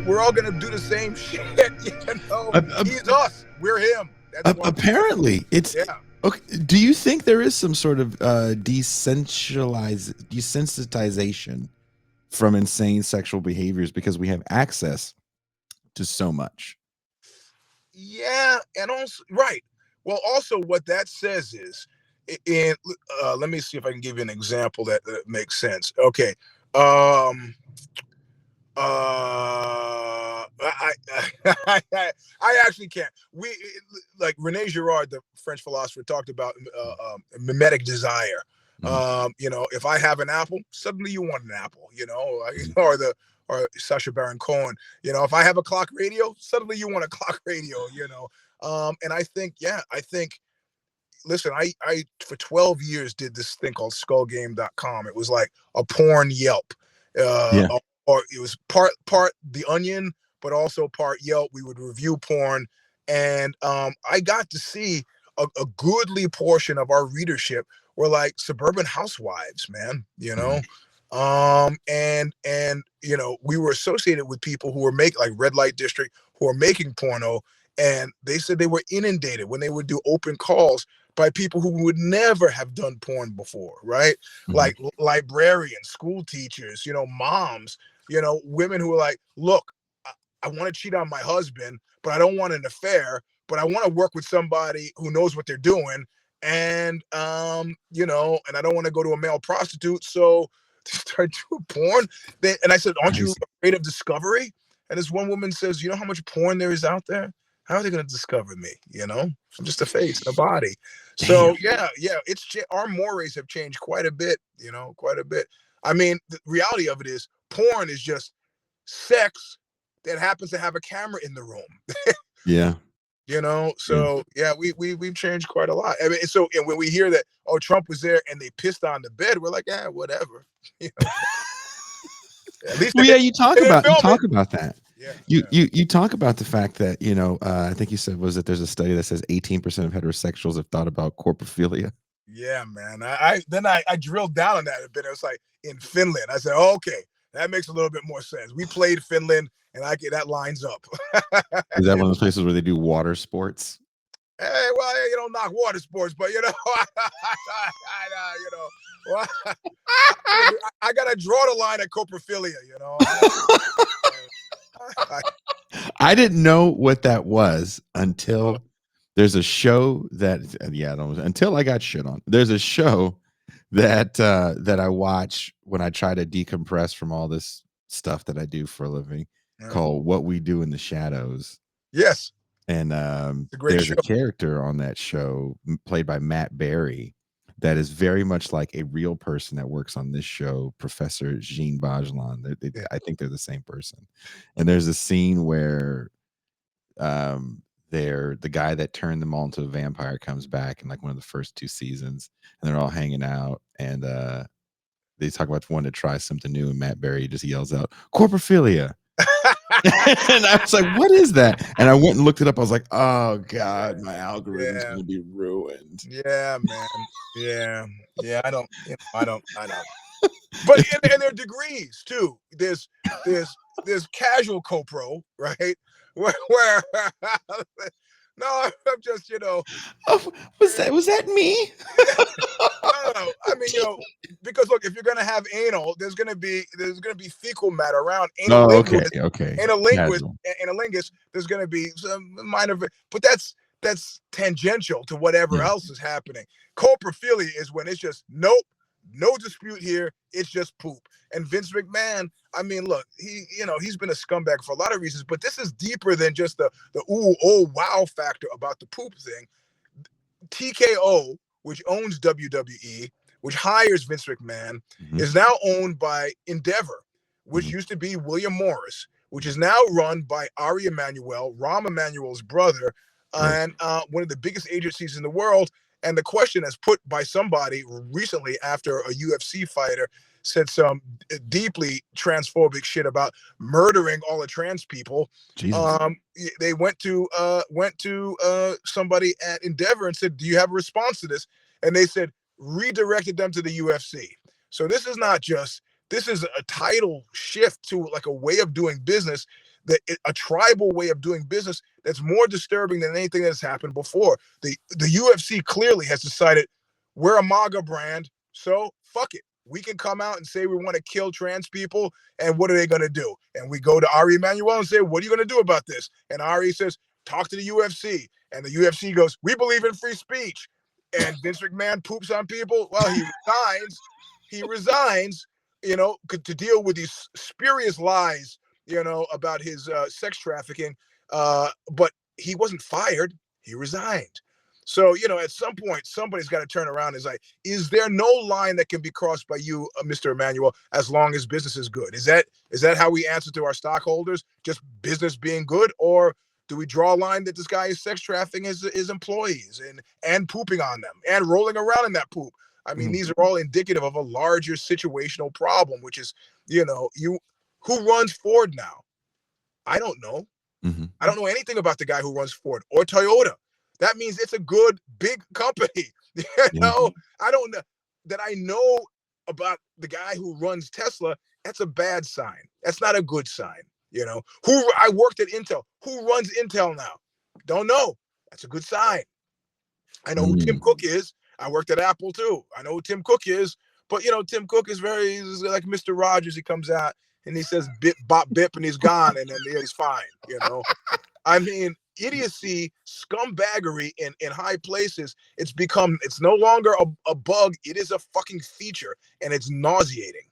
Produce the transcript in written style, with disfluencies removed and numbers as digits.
we're all gonna do the same shit. He's us, we're him. That's apparently it's yeah. Okay, do you think there is some sort of desensitization from insane sexual behaviors because we have access to so much? Yeah, and also right. Well, also what that says is, let me see if I can give you an example that makes sense. Okay, I actually can't. Like Rene Girard, the French philosopher, talked about mimetic desire. If I have an apple, suddenly you want an apple. Or Sacha Baron Cohen. If I have a clock radio, suddenly you want a clock radio. And I think, listen, I for 12 years did this thing called skullgame.com. It was like a porn Yelp. Yeah. Or it was part The Onion, but also part Yelp. We would review porn, and I got to see a goodly portion of our readership were like suburban housewives, man. And we were associated with people who were making, like Red Light District, who are making porno, and they said they were inundated when they would do open calls by people who would never have done porn before, right? Like librarians, school teachers, moms, women who are like, look, I want to cheat on my husband, but I don't want an affair, but I want to work with somebody who knows what they're doing. And, and I don't want to go to a male prostitute. So start doing porn. And I said, aren't you afraid of discovery? And this one woman says, you know how much porn there is out there? How are they going to discover me? I'm just a face and a body. So yeah, our mores have changed quite a bit, quite a bit. I mean, the reality of it is porn is just sex that happens to have a camera in the room. Yeah. So yeah, we've changed quite a lot. I mean, and when we hear that, oh, Trump was there and they pissed on the bed, we're like, yeah, whatever. At least you talk about that. Yeah, you talk about the fact that I think you said was that there's a study that says 18% of heterosexuals have thought about corpophilia. Yeah, man. I drilled down on that a bit. It was like in Finland. I said, oh, okay, that makes a little bit more sense. We played Finland, and that lines up. Is that one of those places where they do water sports? Hey, well, you don't knock water sports, but I gotta draw the line at coprophilia. I didn't know what that was until there's a show that until I got shit on. There's a show that I watch when I try to decompress from all this stuff that I do for a living called What We Do in the Shadows. Yes. And there's a character on that show played by Matt Berry that is very much like a real person that works on this show, Professor Eugene Bajlan. I think they're the same person. And there's a scene where the guy that turned them all into a vampire comes back in like one of the first 2 seasons, and they're all hanging out, and they talk about wanting to try something new, and Matt Berry just yells out, "Corpophilia." And I was like, what is that? And I went and looked it up. I was like, oh God, my algorithm's gonna be ruined. Yeah, man. Yeah. I don't. But and there are degrees too. There's casual copro, right? Where no, I'm just Oh, was that me? No. I mean, because look, if you're gonna have anal, there's gonna be fecal matter around. Okay. Analingus, there's gonna be some minor, but that's tangential to whatever else is happening. Coprophilia is when it's just nope, no dispute here. It's just poop. And Vince McMahon, I mean, look, he's been a scumbag for a lot of reasons, but this is deeper than just the wow factor about the poop thing. TKO, which owns WWE, which hires Vince McMahon, is now owned by Endeavor, which used to be William Morris, which is now run by Ari Emanuel, Rahm Emanuel's brother, and one of the biggest agencies in the world. And the question is put by somebody recently after a UFC fighter said some deeply transphobic shit about murdering all the trans people. They went to somebody at Endeavor and said, do you have a response to this? And they said, redirected them to the UFC. So this is a title shift to like a way of doing business a tribal way of doing business that's more disturbing than anything that's happened before. The UFC clearly has decided we're a MAGA brand, so fuck it. We can come out and say we want to kill trans people, and what are they going to do? And we go to Ari Emanuel and say, what are you going to do about this? And Ari says, talk to the UFC. And the UFC goes, we believe in free speech. And Vince McMahon poops on people. Well, he resigns. He resigns, you know, to deal with these spurious lies, you know, about his sex trafficking. But he wasn't fired. He resigned. So, you know, at some point, somebody's got to turn around and is like, is there no line that can be crossed by you, Mr. Emanuel, as long as business is good? Is that how we answer to our stockholders? Just business being good? Or do we draw a line that this guy is sex trafficking his employees and pooping on them and rolling around in that poop? I mean, these are all indicative of a larger situational problem, which is, you know, who runs Ford now? I don't know. I don't know anything about the guy who runs Ford or Toyota. That means it's a good, big company. You know, I don't know that I know about the guy who runs Tesla. That's a bad sign. That's not a good sign. You know, I worked at Intel. Who runs Intel now? Don't know. That's a good sign. I know who Tim Cook is. I worked at Apple too. I know who Tim Cook is. But, you know, Tim Cook is he's like Mr. Rogers. He comes out and he says bip, bop, bip, and he's gone. And then he's fine, you know. I mean, idiocy, scumbaggery in high places, it's no longer a bug. It is a fucking feature, and it's nauseating.